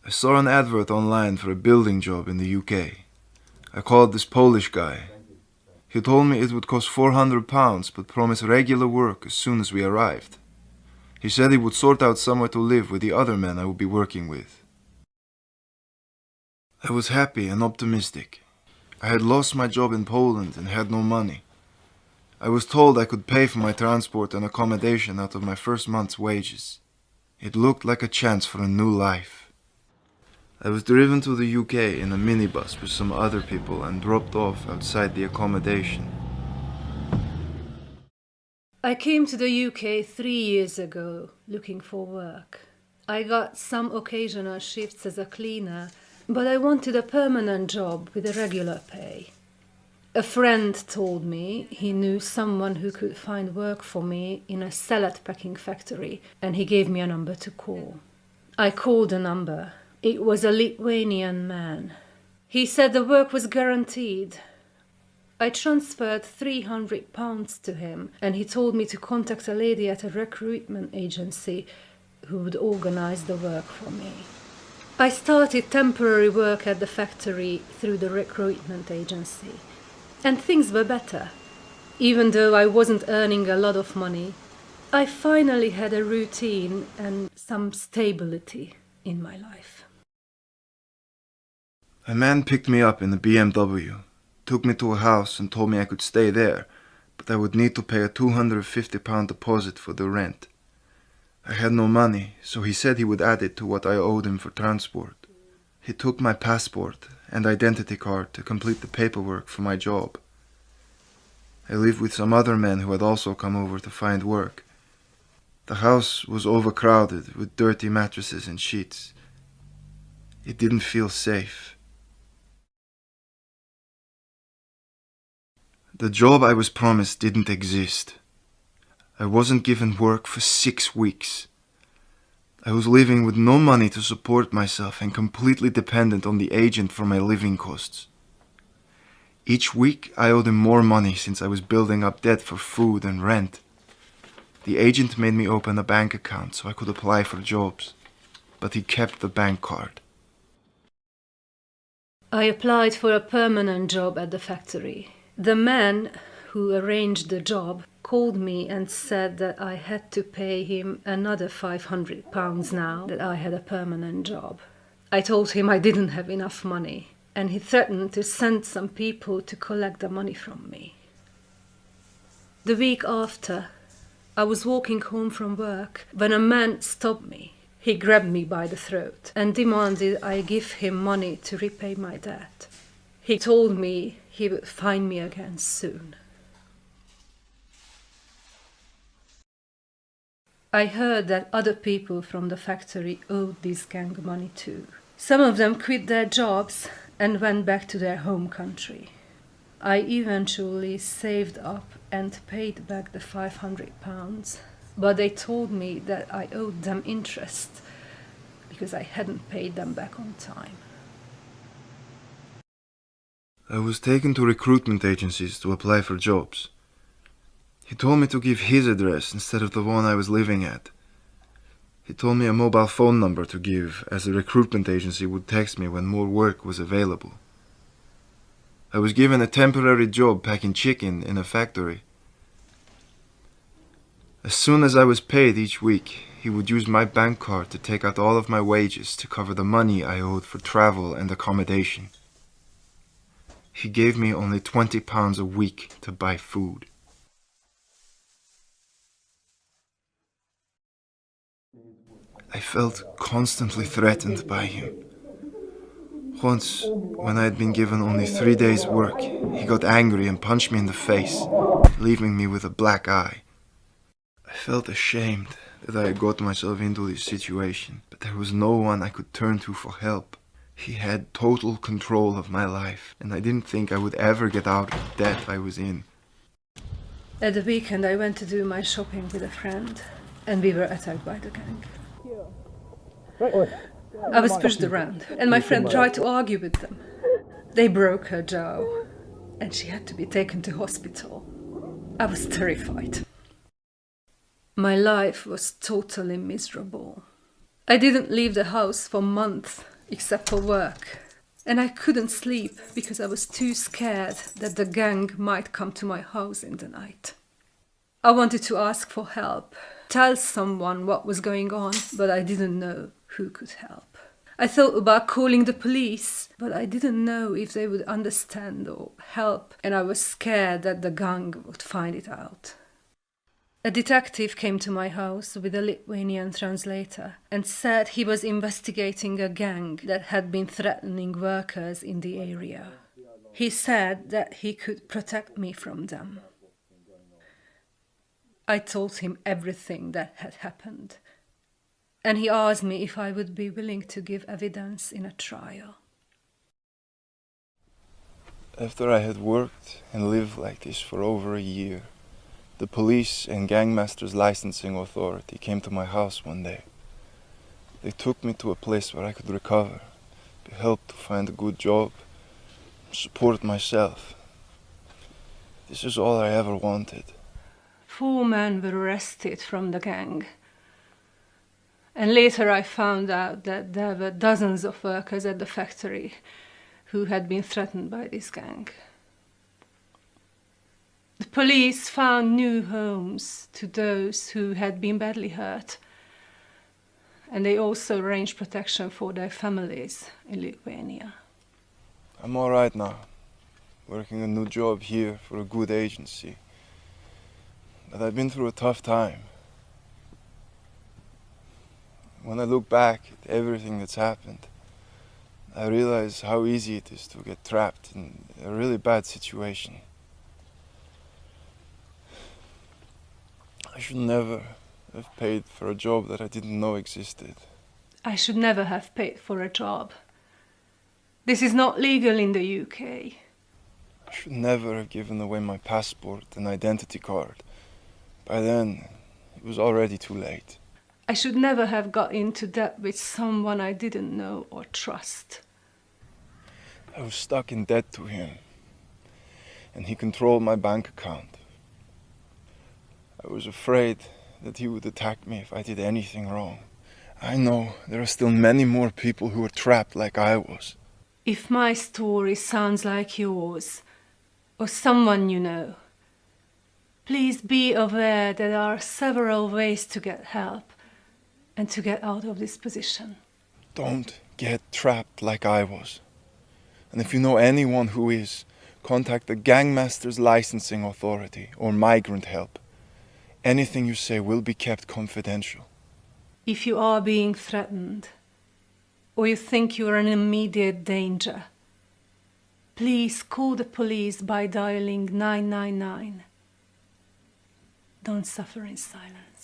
I saw an advert online for a building job in the UK. I called this Polish guy. He told me it would cost £400 but promised regular work as soon as we arrived. He said he would sort out somewhere to live with the other men I would be working with. I was happy and optimistic. I had lost my job in Poland and had no money. I was told I could pay for my transport and accommodation out of my first month's wages. It looked like a chance for a new life. I was driven to the UK in a minibus with some other people and dropped off outside the accommodation. I came to the UK 3 years ago looking for work. I got some occasional shifts as a cleaner, but I wanted a permanent job with a regular pay. A friend told me he knew someone who could find work for me in a salad packing factory, and he gave me a number to call. I called the number. It was a Lithuanian man. He said the work was guaranteed. I transferred £300 to him, and he told me to contact a lady at a recruitment agency who would organize the work for me. I started temporary work at the factory through the recruitment agency, and things were better. Even though I wasn't earning a lot of money, I finally had a routine and some stability in my life. A man picked me up in a BMW, took me to a house and told me I could stay there, but I would need to pay a £250 deposit for the rent. I had no money, so he said he would add it to what I owed him for transport. He took my passport and identity card to complete the paperwork for my job. I lived with some other men who had also come over to find work. The house was overcrowded with dirty mattresses and sheets. It didn't feel safe. The job I was promised didn't exist. I wasn't given work for 6 weeks. I was living with no money to support myself and completely dependent on the agent for my living costs. Each week I owed him more money since I was building up debt for food and rent. The agent made me open a bank account so I could apply for jobs, but he kept the bank card. I applied for a permanent job at the factory. The man who arranged the job called me and said that I had to pay him another £500 now that I had a permanent job. I told him I didn't have enough money, and he threatened to send some people to collect the money from me. The week after, I was walking home from work when a man stopped me. He grabbed me by the throat and demanded I give him money to repay my debt. He told me he would find me again soon. I heard that other people from the factory owed this gang money too. Some of them quit their jobs and went back to their home country. I eventually saved up and paid back the £500, but they told me that I owed them interest because I hadn't paid them back on time. I was taken to recruitment agencies to apply for jobs. He told me to give his address instead of the one I was living at. He told me a mobile phone number to give, as the recruitment agency would text me when more work was available. I was given a temporary job packing chicken in a factory. As soon as I was paid each week, he would use my bank card to take out all of my wages to cover the money I owed for travel and accommodation. He gave me only £20 a week to buy food. I felt constantly threatened by him. Once, when I had been given only 3 days' work, he got angry and punched me in the face, leaving me with a black eye. I felt ashamed that I had got myself into this situation, but there was no one I could turn to for help. He had total control of my life, and I didn't think I would ever get out of the debt I was in. At the weekend I went to do my shopping with a friend, and we were attacked by the gang. I was pushed around, and my friend tried to argue with them. They broke her jaw, and she had to be taken to hospital. I was terrified. My life was totally miserable. I didn't leave the house for months, except for work. And I couldn't sleep because I was too scared that the gang might come to my house in the night. I wanted to ask for help, tell someone what was going on, but I didn't know who could help. I thought about calling the police, but I didn't know if they would understand or help, and I was scared that the gang would find it out. A detective came to my house with a Lithuanian translator and said he was investigating a gang that had been threatening workers in the area. He said that he could protect me from them. I told him everything that had happened, and he asked me if I would be willing to give evidence in a trial. After I had worked and lived like this for over a year, the police and gangmasters licensing authority came to my house one day. They took me to a place where I could recover, be helped to find a good job, support myself. This is all I ever wanted. 4 men were arrested from the gang. And later I found out that there were dozens of workers at the factory who had been threatened by this gang. The police found new homes to those who had been badly hurt, and they also arranged protection for their families in Lithuania. I'm all right now, working a new job here for a good agency. But I've been through a tough time. When I look back at everything that's happened, I realize how easy it is to get trapped in a really bad situation. I should never have paid for a job that I didn't know existed. I should never have paid for a job. This is not legal in the UK. I should never have given away my passport and identity card. By then, it was already too late. I should never have got into debt with someone I didn't know or trust. I was stuck in debt to him, and he controlled my bank account. I was afraid that he would attack me if I did anything wrong. I know there are still many more people who are trapped like I was. If my story sounds like yours, or someone you know, please be aware that there are several ways to get help and to get out of this position. Don't get trapped like I was. And if you know anyone who is, contact the Gangmasters Licensing Authority or Migrant Help. Anything you say will be kept confidential. If you are being threatened, or you think you are in immediate danger, please call the police by dialing 999. Don't suffer in silence.